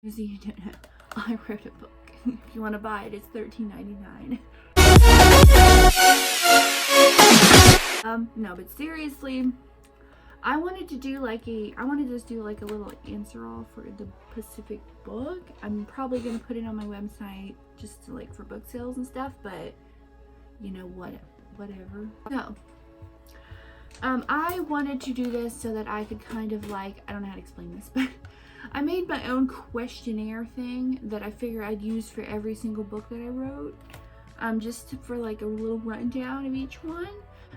Because you don't know, I wrote a book. If you want to buy it, it's $13.99. No, but seriously, I wanted to just do like a little answer all for the Pacific book. I'm probably gonna put it on my website just to, like, for book sales and stuff, but you know what, whatever. So, I wanted to do this so that I could kind of, like, I don't know how to explain this, but I made my own questionnaire thing that I figure I'd use for every single book that I wrote, just for like a little rundown of each one.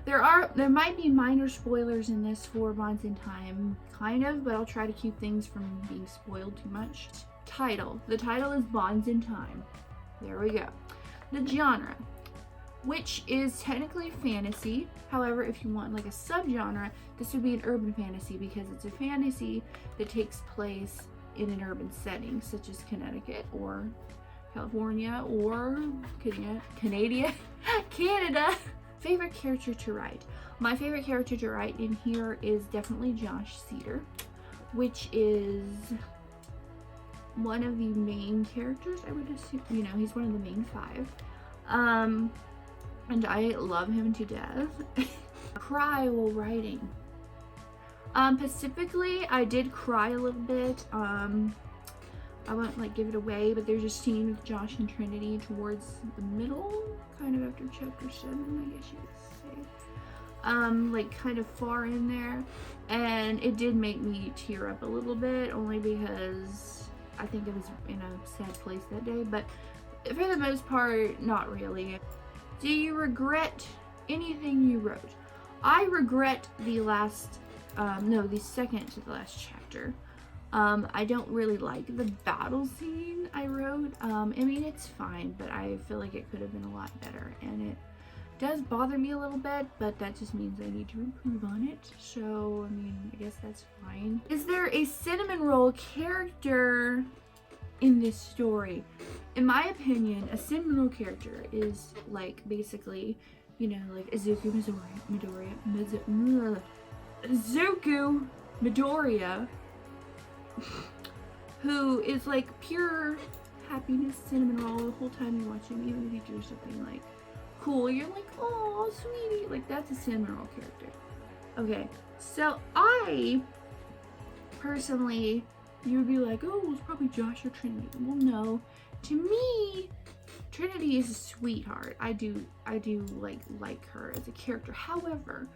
There might be minor spoilers in this for Bonds in Time, kind of, but I'll try to keep things from being spoiled too much. The title is Bonds in Time. There we go. The genre, which is technically fantasy. However, if you want like a subgenre, this would be an urban fantasy, because it's a fantasy that takes place in an urban setting, such as Connecticut or California or Canada. Favorite character to write. My favorite character to write in here is definitely Josh Cedar, which is one of the main characters, I would assume. You know, he's one of the main 5. And I love him to death. Cry while writing. Specifically, I did cry a little bit. I won't like give it away, but there's a scene with Josh and Trinity towards the middle, kind of after chapter 7, I guess you could say. Like kind of far in there, and it did make me tear up a little bit, only because I think I was in a sad place that day, but for the most part, not really. Do you regret anything you wrote? I regret the second to the last chapter. I don't really like the battle scene I wrote. I mean, it's fine, but I feel like it could have been a lot better, and it does bother me a little bit, but that just means I need to improve on it. So, I mean, I guess that's fine. Is there a cinnamon roll character in this story? In my opinion, a cinnamon roll character is like basically, you know, like Izuku Midoriya, who is like pure happiness, cinnamon roll the whole time you watch him. Even if he does something like cool, you're like, oh sweetie, like that's a cinnamon roll character. Okay, so I personally, you would be like, oh, it's probably Josh or Trinity. Well, no, to me, Trinity is a sweetheart. I do like her as a character. However,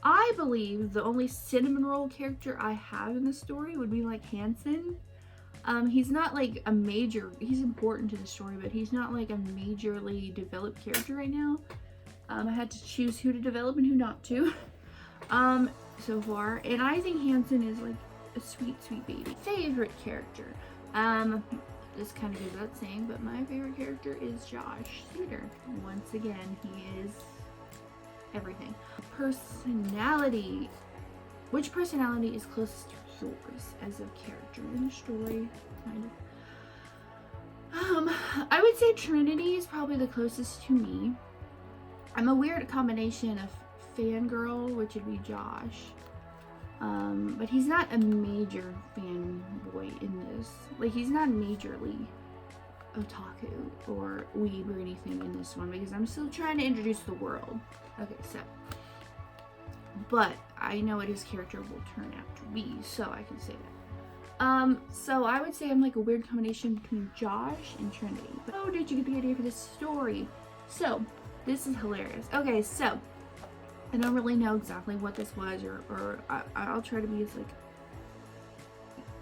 I believe the only cinnamon roll character I have in the story would be like Hansen. He's not like a major, he's important to the story, but he's not like a majorly developed character right now. I had to choose who to develop and who not to, so far. And I think Hansen is like a sweet, sweet baby. Favorite character. This kind of goes without saying, but my favorite character is Josh Cedar. Once again, he is everything. Personality. Which personality is closest to yours as a character in the story? Kind of. I would say Trinity is probably the closest to me. I'm a weird combination of fangirl, which would be Josh. But he's not a major fanboy in this. Like, he's not majorly otaku or weeb or anything in this one, because I'm still trying to introduce the world. Okay, so. But I know what his character will turn out to be, so I can say that. So I would say I'm like a weird combination between Josh and Trinity. But how did you get the idea for this story? So, this is hilarious. Okay, so I don't really know exactly what this was, or I'll try to be as like,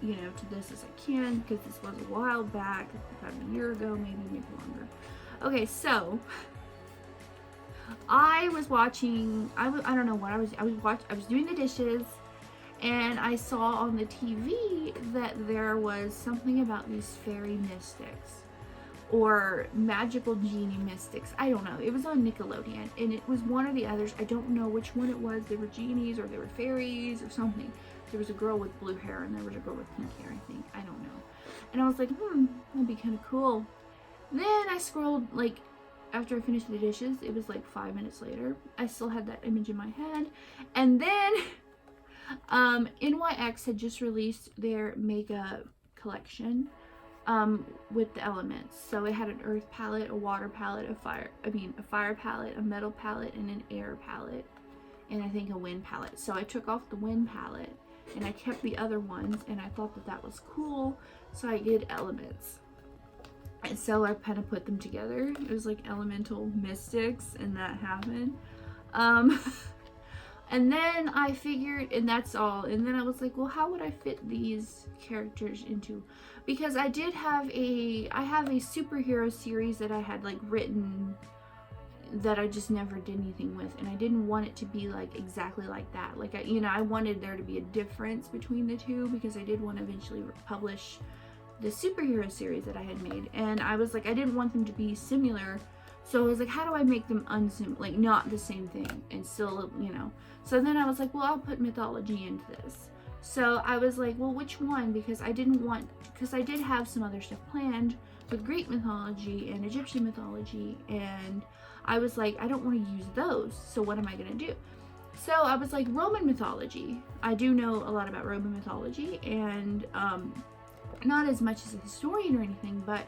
you know, to this as I can, because this was a while back, about a year ago, maybe longer. Okay, so I was watching, I don't know what I was doing the dishes, and I saw on the TV that there was something about these fairy mystics, or magical genie mystics. I don't know. It was on Nickelodeon, and it was one or the others. I don't know which one it was. They were genies, or they were fairies, or something. There was a girl with blue hair, and there was a girl with pink hair, I think. I don't know. And I was like, that'd be kind of cool. Then I scrolled, like, after I finished the dishes, it was like 5 minutes later. I still had that image in my head. And then NYX had just released their makeup collection. with the elements. So it had an earth palette, a water palette, a fire palette, a metal palette, and an air palette, and I think a wind palette. So I took off the wind palette and I kept the other ones, and I thought that that was cool, so I did elements. And so I kind of put them together. It was like elemental mystics, and that happened. And then I figured, and that's all. And then I was like, well, how would I fit these characters into? Because I have a superhero series that I had like written that I just never did anything with, and I didn't want it to be like exactly like that. Like I wanted there to be a difference between the two, because I did want to eventually publish the superhero series that I had made, and I was like, I didn't want them to be similar. So I was like, how do I make them like not the same thing and still, So then I was like, well, I'll put mythology into this. So I was like, well, which one? Because I did have some other stuff planned with Greek mythology and Egyptian mythology, and I was like, I don't want to use those, so what am I going to do? So I was like, Roman mythology. I do know a lot about Roman mythology, and not as much as a historian or anything, but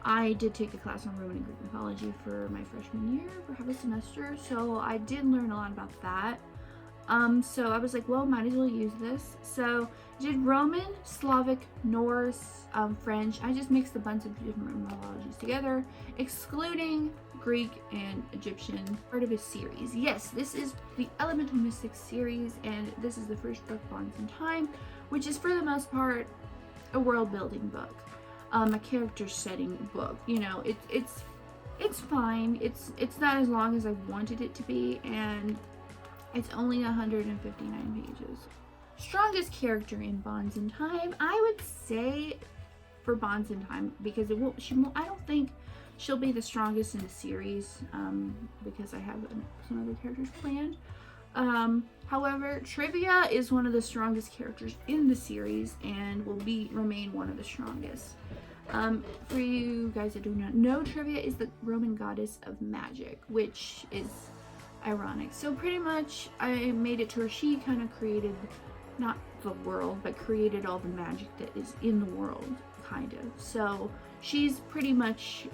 I did take a class on Roman and Greek mythology for my freshman year for half a semester, so I did learn a lot about that. So I was like, well, might as well use this. So I did Roman, Slavic, Norse, French. I just mixed a bunch of different mythologies together, excluding Greek and Egyptian, part of a series. Yes, this is the Elemental Mystics series, and this is the first book, Bonds in Time, which is for the most part a world building book. A character setting book. It's fine. It's not as long as I wanted it to be, and it's only 159 pages. Strongest character in Bonds in Time, I would say, for Bonds in Time, because I don't think she'll be the strongest in the series, because I have some other characters planned. However, Trivia is one of the strongest characters in the series and will remain one of the strongest. For you guys that do not know, Trivia is the Roman goddess of magic, which is ironic. So pretty much I made it to where she kind of created, not the world, but created all the magic that is in the world, kind of. So she's pretty much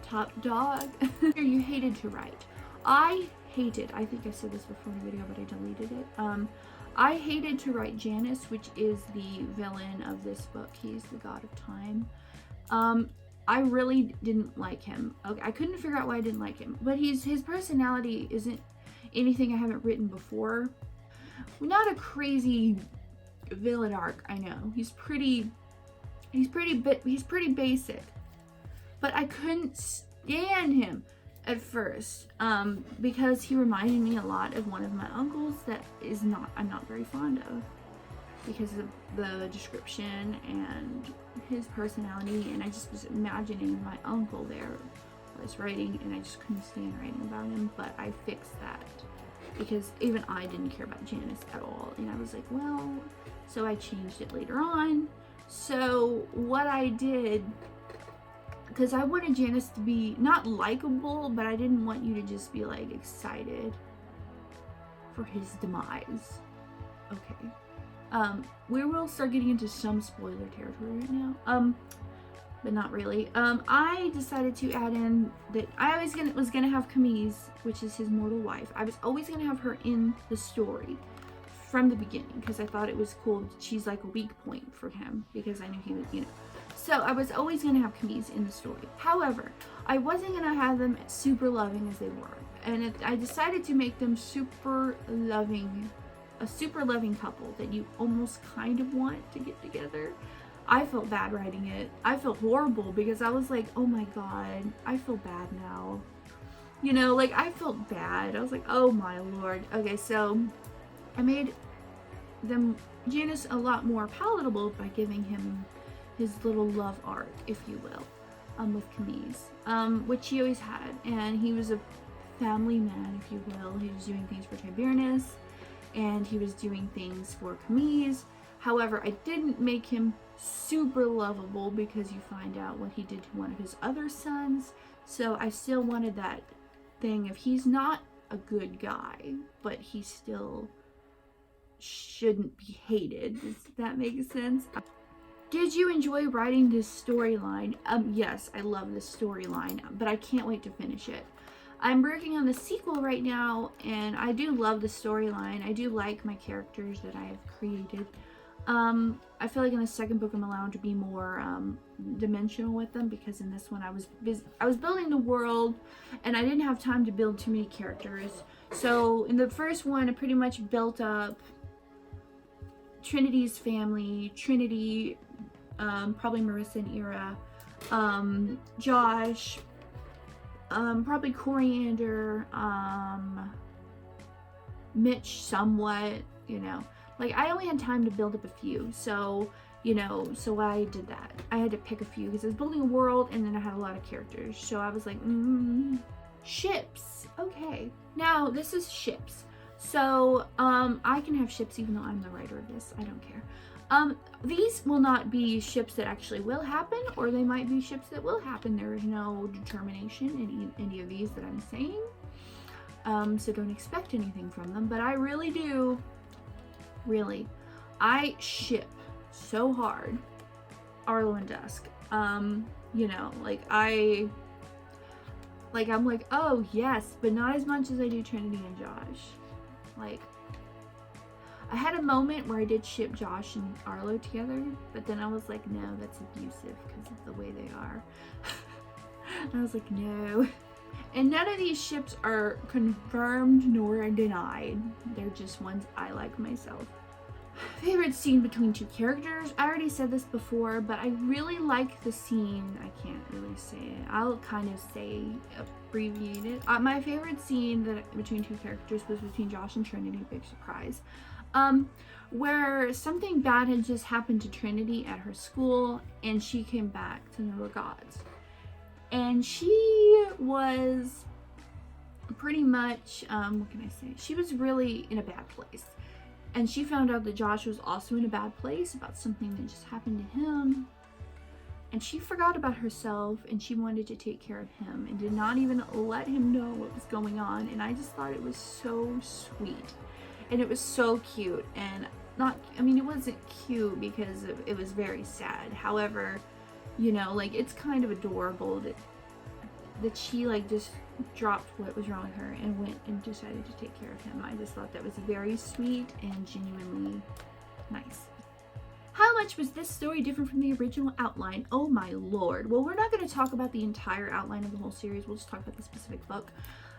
top dog. You hated to write. I think I said this before in the video, but I deleted it. I hated to write Janus, which is the villain of this book. He's the god of time. I really didn't like him. Okay, I couldn't figure out why I didn't like him, but his personality isn't anything I haven't written before. Not a crazy villain arc, I know. He's pretty basic, but I couldn't stand him at first, because he reminded me a lot of one of my uncles that I'm not very fond of, because of the description and his personality, and I just was imagining my uncle there while I was writing, and I just couldn't stand writing about him. But I fixed that, because even I didn't care about Janus at all, and I was like, well, so I changed it later on. So what I did, because I wanted Janus to be not likable, but I didn't want you to just be like excited for his demise. Okay. We will start getting into some spoiler territory right now. But not really. I decided to add in that I was gonna have Camille, which is his mortal wife. I was always gonna have her in the story from the beginning, because I thought it was cool. She's like a weak point for him, because I knew he was, So I was always going to have Camille in the story. However, I wasn't going to have them super loving as they were. And I decided to make them a super loving couple that you almost kind of want to get together. I felt bad writing it. I felt horrible, because I was like, oh my god, I feel bad now. I felt bad. I was like, oh my lord. Okay, so I made Janus a lot more palatable by giving him his little love arc, if you will, with Camille, which he always had, and he was a family man, if you will. He was doing things for Tiberinus, and he was doing things for Camille. However, I didn't make him super lovable, because you find out what he did to one of his other sons, so I still wanted that thing of he's not a good guy, but he still shouldn't be hated. Does that make sense? Did you enjoy writing this storyline? Yes, I love this storyline, but I can't wait to finish it. I'm working on the sequel right now, and I do love the storyline. I do like my characters that I have created. I feel like in the second book I'm allowed to be more dimensional with them, because in this one I was building the world and I didn't have time to build too many characters. So in the first one I pretty much built up Trinity's family, Trinity, probably Marissa and Ira, Josh, probably Coriander, Mitch somewhat, you know. Like, I only had time to build up a few, so, you know, so I did that. I had to pick a few because I was building a world and then I had a lot of characters. So I was like, ships. Okay. Now, this is ships. So, I can have ships even though I'm the writer of this. I don't care. These will not be ships that actually will happen, or they might be ships that will happen. There is no determination in any of these that I'm saying. So don't expect anything from them, but I really do. Really, I ship so hard Arlo and Dusk. You know, like I'm like, oh yes, but not as much as I do Trinity and Josh. Like, I had a moment where I did ship Josh and Arlo together, but then I was like, no, that's abusive because of the way they are. I was like, no. And none of these ships are confirmed nor denied. They're just ones I like myself. Favorite scene between two characters? I already said this before, but I really like the scene. I can't really say it. I'll kind of say, abbreviate it. My favorite scene between two characters was between Josh and Trinity. Big surprise. Where something bad had just happened to Trinity at her school, and she came back to know the gods. And she was pretty much, what can I say? She was really in a bad place. And she found out that Josh was also in a bad place about something that just happened to him. And she forgot about herself, and she wanted to take care of him and did not even let him know what was going on. And I just thought it was so sweet. And it was so cute. And it wasn't cute because it was very sad. However, you know, like, it's kind of adorable that she, like, just dropped what was wrong with her and went and decided to take care of him. I just thought that was very sweet and genuinely nice. How much was this story different from the original outline? Oh my lord. Well, we're not going to talk about the entire outline of the whole series. We'll just talk about the specific book.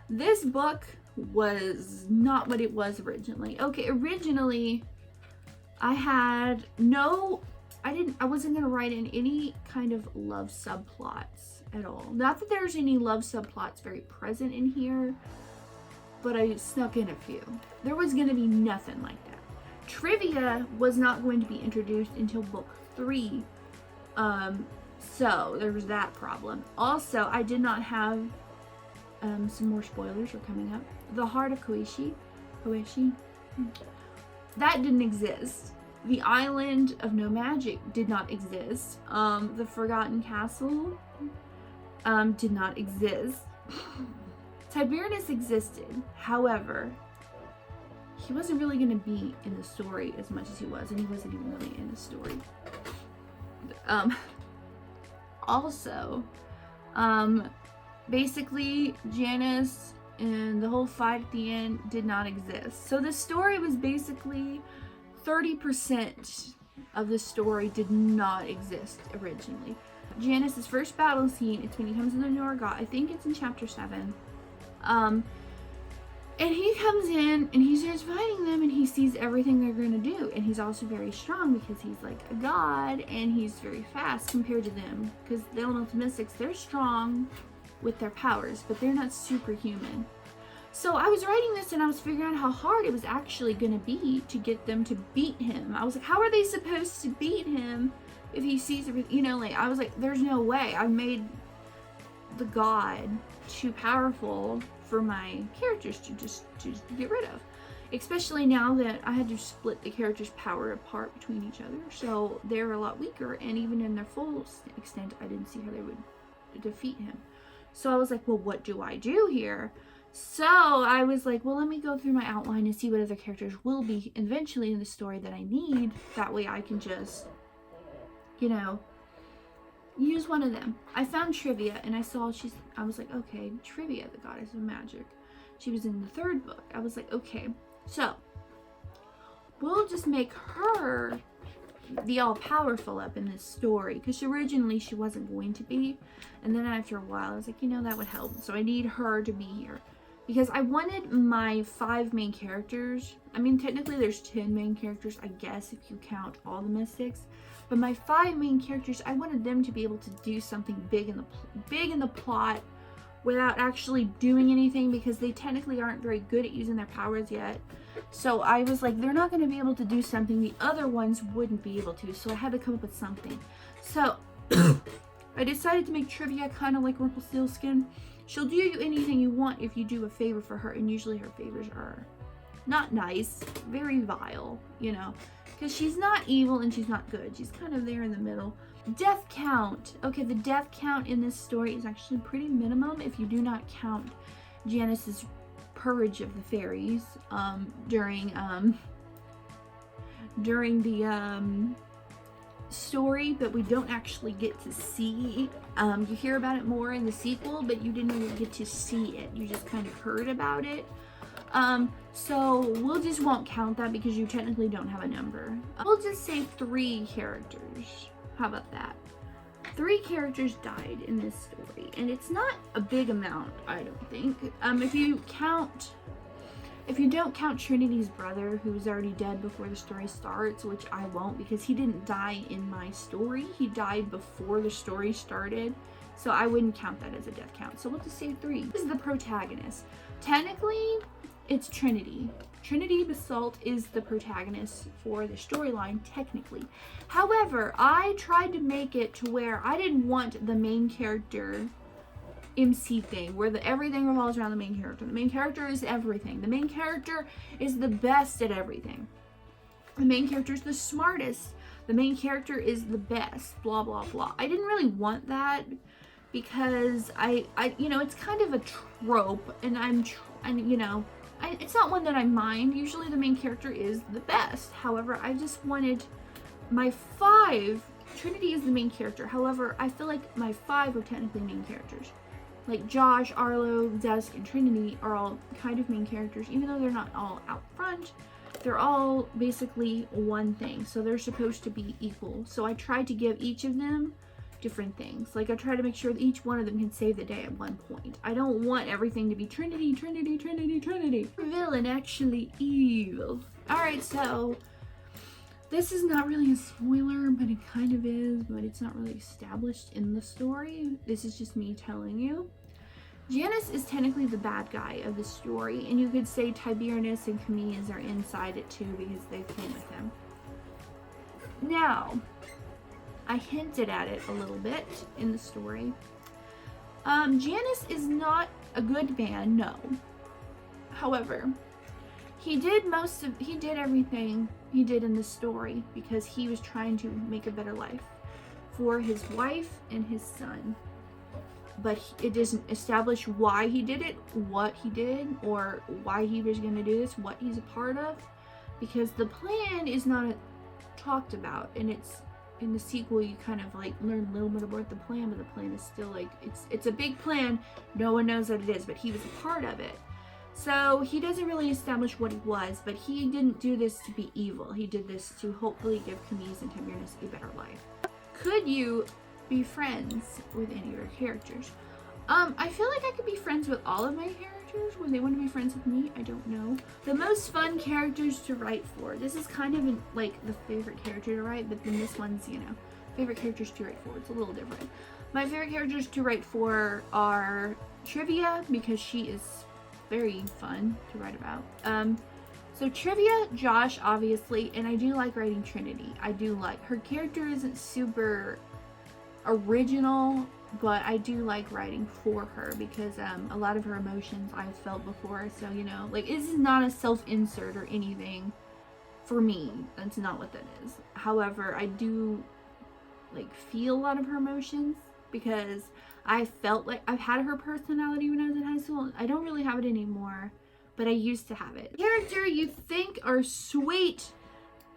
This book was not what it was originally. Okay, originally I wasn't going to write in any kind of love subplots at all. Not that there's any love subplots very present in here, but I snuck in a few. There was going to be nothing like that. Trivia was not going to be introduced until book 3. So there was that problem. Also, I did not have some more spoilers are coming up. The Heart of Koishi, that didn't exist. The Island of No Magic did not exist. The Forgotten Castle did not exist. Tiberius existed. However, he wasn't really going to be in the story as much as he was, and he wasn't even really in the story. Also, basically, Janice and the whole fight at the end did not exist. So the story was basically 30% of the story did not exist originally. Janice's first battle scene, it's when he comes into Norgot. I think it's in chapter 7. And he comes in and he starts fighting them, and he sees everything they're going to do. And he's also very strong because he's like a god, and he's very fast compared to them. Because the Elemental Mystics, they're strong with their powers, but they're not superhuman. So I was writing this and I was figuring out how hard it was actually going to be to get them to beat him. I was like, how are they supposed to beat him if he sees everything? You know, like, I was like, there's no way. I made the god too powerful for my characters to just get rid of. Especially now that I had to split the characters' power apart between each other. So they're a lot weaker, and even in their full extent, I didn't see how they would defeat him. So I was like, well, what do I do here? So I was like, well, let me go through my outline and see what other characters will be eventually in the story that I need. That way I can just you know, use one of them. I found Trivia and I was like, okay, Trivia, the goddess of magic. She was in the 3rd book. I was like, okay, so we'll just make her the all-powerful up in this story, because originally she wasn't going to be, and then after a while I was like, you know, that would help, so I need her to be here, because I wanted my 5 main characters. I mean, technically there's 10 main characters, I guess, if you count all the mystics, but my 5 main characters, I wanted them to be able to do something big in the plot without actually doing anything, because they technically aren't very good at using their powers yet. So I was like, they're not going to be able to do something the other ones wouldn't be able to, so I had to come up with something. So I decided to make Trivia kind of like Rumpelstiltskin. She'll do you anything you want if you do a favor for her, and usually her favors are not nice, very vile, you know, because she's not evil and she's not good. She's kind of there in the middle. Death count. Okay, the death count in this story is actually pretty minimum if you do not count Janice's purge of the fairies during the story, but we don't actually get to see. You hear about it more in the sequel, but you didn't really get to see it. You just kind of heard about it. So we'll just won't count that because you technically don't have a number. We'll just say 3 characters. How about that? 3 characters died in this story, and it's not a big amount, I don't think. If you don't count Trinity's brother, who's already dead before the story starts, which I won't because he didn't die in my story. He died before the story started, so I wouldn't count that as a death count. So we'll just say 3. This is the protagonist. Technically, it's Trinity. Trinity Basalt is the protagonist for the storyline, technically. However, I tried to make it to where I didn't want the main character MC thing, where everything revolves around the main character. The main character is everything. The main character is the best at everything. The main character is the smartest. The main character is the best, blah, blah, blah. I didn't really want that because I you know, it's kind of a trope, and it's not one that I mind. Usually the main character is the best. However, I just wanted my 5, Trinity is the main character. However, I feel like my 5 are technically main characters. Like Josh, Arlo, Dusk, and Trinity are all kind of main characters, even though they're not all out front. They're all basically one thing, so they're supposed to be equal. So I tried to give each of them different things. Like I try to make sure that each one of them can save the day at one point. I don't want everything to be Trinity, Trinity, Trinity, Trinity. Villain actually evil. Alright, so this is not really a spoiler, but it kind of is, but it's not really established in the story. This is just me telling you. Janice is technically the bad guy of the story, and you could say Tiberius and Camille are inside it too because they came with him. Now, I hinted at it a little bit in the story. Janice is not a good man, no. However, he did everything he did in the story because he was trying to make a better life for his wife and his son. But it doesn't establish why he did it, what he did, or why he was going to do this, what he's a part of, because the plan is not talked about, and it's in the sequel you kind of like learn a little bit about the plan, but the plan is still like it's a big plan. No one knows what it is, but he was a part of it. So he doesn't really establish what he was, but he didn't do this to be evil. He did this to hopefully give Camille and Tiberius a better life. Could you be friends with any of your characters? I feel like I could be friends with all of my characters. Would they want to be friends with me? I don't know. The most fun characters to write for. This is kind of like the favorite character to write, but then this one's, you know, favorite characters to write for. It's a little different. My favorite characters to write for are Trivia, because she is very fun to write about. So Trivia, Josh, obviously, and I do like writing Trinity. I do like her character isn't super original, but I do like writing for her because a lot of her emotions I've felt before. So, you know, like, this is not a self-insert or anything for me. That's not what that is. However, I do like feel a lot of her emotions because I felt like I've had her personality when I was in high school. I don't really have it anymore, but I used to have it. Character you think are sweet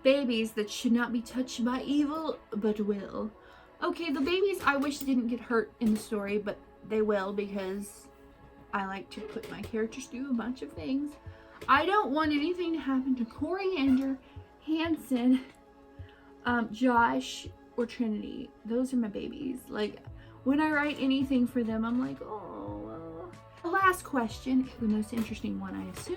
Babies that should not be touched by evil, but will. Okay, the babies I wish didn't get hurt in the story, but they will because I like to put my characters through a bunch of things. I don't want anything to happen to Coriander, Hanson, Josh, or Trinity. Those are my babies. Like, when I write anything for them, I'm like, oh. The last question, the most interesting one, I assume.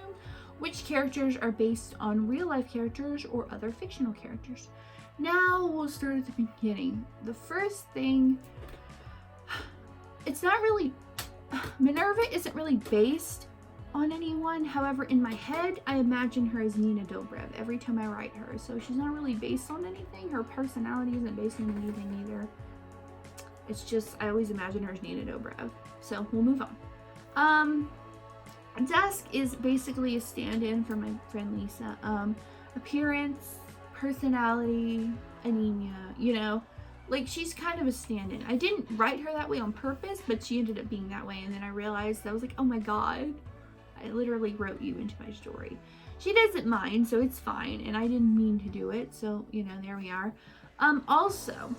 Which characters are based on real life characters or other fictional characters? Now we'll start at the beginning. The first thing, it's not really, Minerva isn't really based on anyone. However, in my head, I imagine her as Nina Dobrev every time I write her. So she's not really based on anything. Her personality isn't based on anything either. It's just, I always imagine her as Nina Dobrev. So we'll move on. Dusk is basically a stand-in for my friend Lisa. Appearance, personality, anemia, you know, like she's kind of a stand-in. I didn't write her that way on purpose, but she ended up being that way. And then I realized, I was like, oh my God, I literally wrote you into my story. She doesn't mind, so it's fine. And I didn't mean to do it. So, you know, there we are. Also,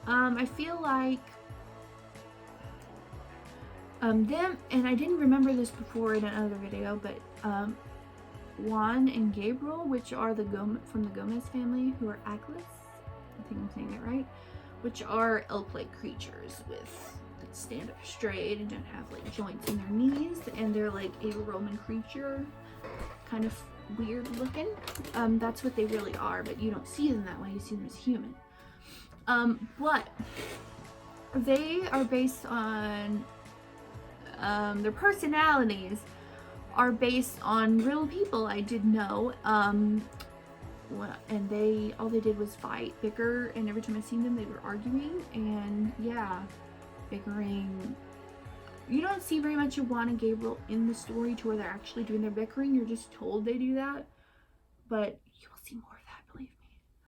I feel like them, and I didn't remember this before in another video, but Juan and Gabriel, which are from the Gomez family, who are Atlas, I think I'm saying that right, which are elk-like creatures that stand up straight and don't have like joints in their knees, and they're like a Roman creature, kind of weird looking. That's what they really are, but you don't see them that way, you see them as human. But they are based on their personalities are based on real people I did know, and all they did was fight, bicker, and every time I seen them they were arguing, and yeah, bickering. You don't see very much of Juan and Gabriel in the story to where they're actually doing their bickering. You're just told they do that, but you will see more of